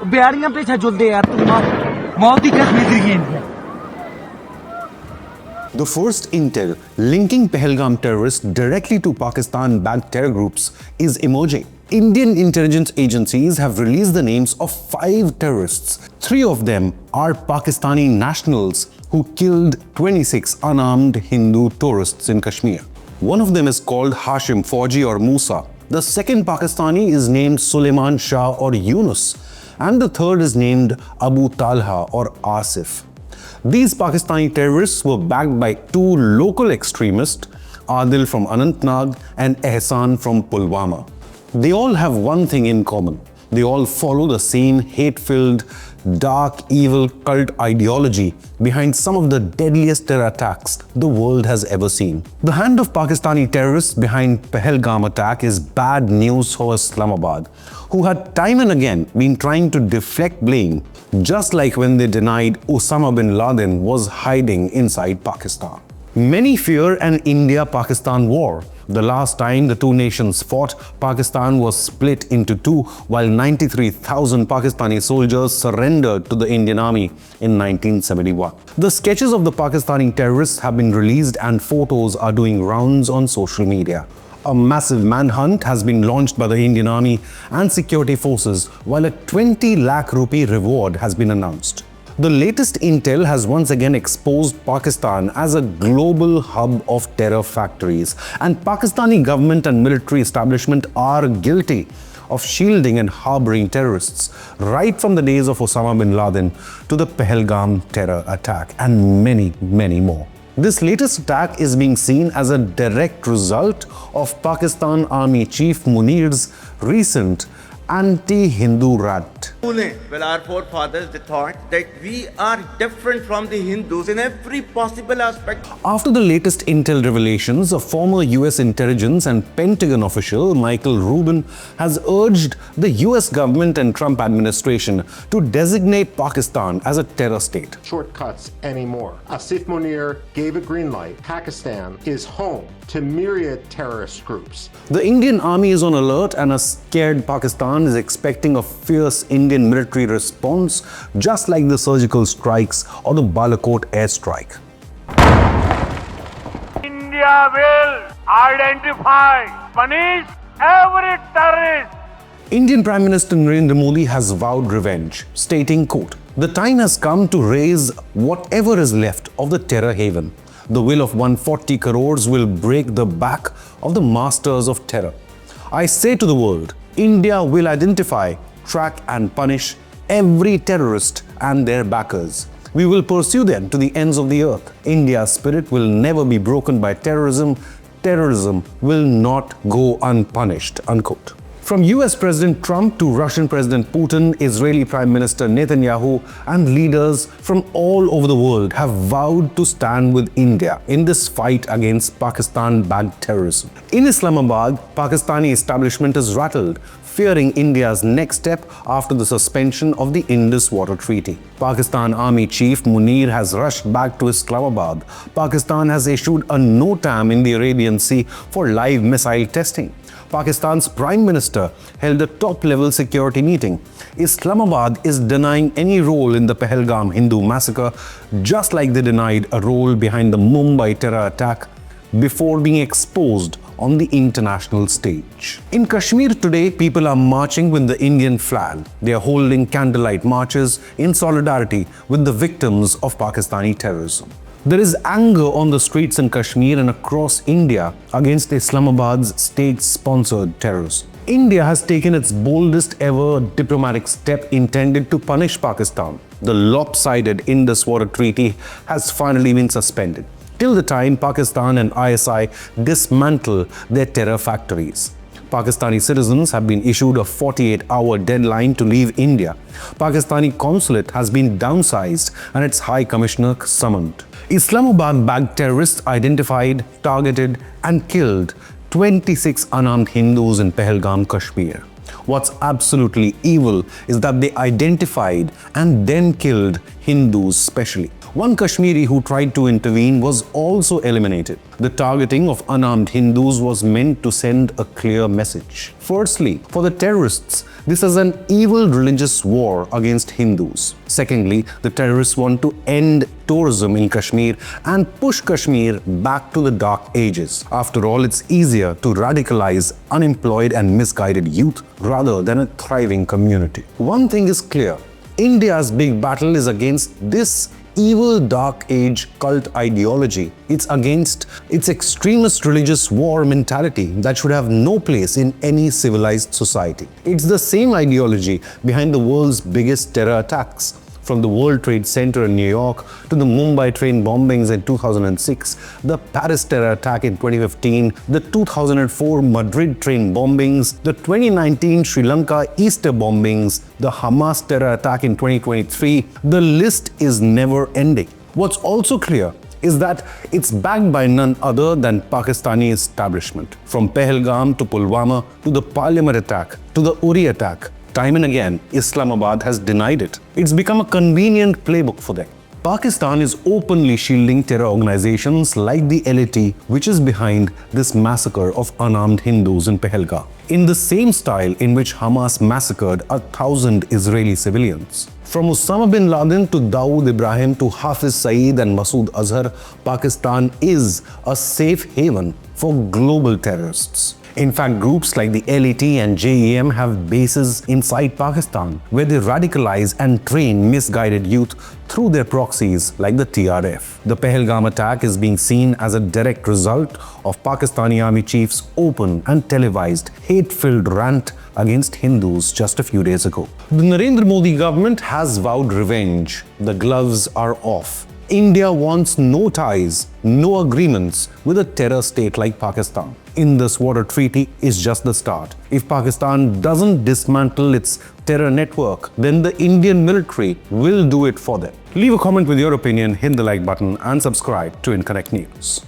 बिहारियां पे झुलदे यार मौत दी कसम दी है। The first intel linking Pahalgam terrorists directly to Pakistan-backed terror groups is emerging. Indian intelligence agencies have released the names of 5 terrorists. 3 of them are Pakistani nationals who killed 26 unarmed Hindu tourists in Kashmir. One of them is called Hashim Fauji or Musa. The second Pakistani is named Suleiman Shah or Yunus. And the third is named Abu Talha or Asif. These Pakistani terrorists were backed by 2 local extremists, Adil from Anantnag and Ehsan from Pulwama. They all have one thing in common. They all follow the same hate-filled, dark, evil cult ideology behind some of the deadliest terror attacks the world has ever seen. The hand of Pakistani terrorists behind Pahalgam attack is bad news for Islamabad, who had time and again been trying to deflect blame, just like when they denied Osama bin Laden was hiding inside Pakistan. Many fear an India-Pakistan war. The last time the 2 nations fought, Pakistan was split into 2 while 93,000 Pakistani soldiers surrendered to the Indian Army in 1971. The sketches of the Pakistani terrorists have been released and photos are doing rounds on social media. A massive manhunt has been launched by the Indian Army and security forces, while a 20 lakh rupee reward has been announced. The latest intel has once again exposed Pakistan as a global hub of terror factories, and Pakistani government and military establishment are guilty of shielding and harboring terrorists right from the days of Osama bin Laden to the Pahalgam terror attack and many, many more. This latest attack is being seen as a direct result of Pakistan Army Chief Munir's recent anti-Hindu rant. Well, our forefathers, they thought that we are different from the Hindus in every possible aspect. After the latest intel revelations, a former US intelligence and Pentagon official, Michael Rubin, has urged the US government and Trump administration to designate Pakistan as a terror state. Shortcuts anymore. Asif Munir gave a green light. Pakistan is home to myriad terrorist groups. The Indian Army is on alert, and a scared Pakistan is expecting a fierce Indian military response, just like the surgical strikes or the Balakot airstrike. India will identify, punish every terrorist. Indian Prime Minister Narendra Modi has vowed revenge, stating, quote, "The time has come to raise whatever is left of the terror haven. The will of 140 crores will break the back of the masters of terror. I say to the world, India will identify, track and punish every terrorist and their backers. We will pursue them to the ends of the earth. India's spirit will never be broken by terrorism. Terrorism will not go unpunished," unquote. From US President Trump to Russian President Putin, Israeli Prime Minister Netanyahu, and leaders from all over the world have vowed to stand with India in this fight against Pakistan-backed terrorism. In Islamabad, Pakistani establishment is rattled, fearing India's next step after the suspension of the Indus Water Treaty. Pakistan Army Chief Munir has rushed back to Islamabad. Pakistan has issued a NOTAM in the Arabian Sea for live missile testing. Pakistan's Prime Minister held a top-level security meeting. Islamabad is denying any role in the Pahalgam Hindu massacre, just like they denied a role behind the Mumbai terror attack before being exposed on the international stage. In Kashmir today, people are marching with the Indian flag. They are holding candlelight marches in solidarity with the victims of Pakistani terrorism. There is anger on the streets in Kashmir and across India against Islamabad's state-sponsored terrorism. India has taken its boldest ever diplomatic step intended to punish Pakistan. The lopsided Indus Water Treaty has finally been suspended, till the time Pakistan and ISI dismantle their terror factories. Pakistani citizens have been issued a 48-hour deadline to leave India. Pakistani consulate has been downsized and its High Commissioner summoned. Islamabad-backed terrorists identified, targeted and killed 26 unarmed Hindus in Pahalgam, Kashmir. What's absolutely evil is that they identified and then killed Hindus specially. One Kashmiri who tried to intervene was also eliminated. The targeting of unarmed Hindus was meant to send a clear message. Firstly, for the terrorists, this is an evil religious war against Hindus. Secondly, the terrorists want to end tourism in Kashmir and push Kashmir back to the dark ages. After all, it's easier to radicalize unemployed and misguided youth rather than a thriving community. One thing is clear: India's big battle is against this evil dark age cult ideology. It's against its extremist religious war mentality that should have no place in any civilized society. It's the same ideology behind the world's biggest terror attacks, from the World Trade Center in New York to the Mumbai train bombings in 2006, the Paris terror attack in 2015, the 2004 Madrid train bombings, the 2019 Sri Lanka Easter bombings, the Hamas terror attack in 2023. The list is never ending. What's also clear is that it's backed by none other than Pakistani establishment. From Pahalgam to Pulwama to the Parliament attack to the Uri attack, time and again, Islamabad has denied it. It's become a convenient playbook for them. Pakistan is openly shielding terror organizations like the LAT, which is behind this massacre of unarmed Hindus in Pahalgam, in the same style in which Hamas massacred 1,000 Israeli civilians. From Osama bin Laden to Dawood Ibrahim to Hafiz Saeed and Masood Azhar, Pakistan is a safe haven for global terrorists. In fact, groups like the LAT and JEM have bases inside Pakistan, where they radicalize and train misguided youth through their proxies like the TRF. The Pahalgam attack is being seen as a direct result of Pakistani army chief's open and televised hate-filled rant against Hindus just a few days ago. The Narendra Modi government has vowed revenge. The gloves are off. India wants no ties, no agreements with a terror state like Pakistan. Indus Water Treaty is just the start. If Pakistan doesn't dismantle its terror network, then the Indian military will do it for them. Leave a comment with your opinion, hit the like button and subscribe to Inconnect News.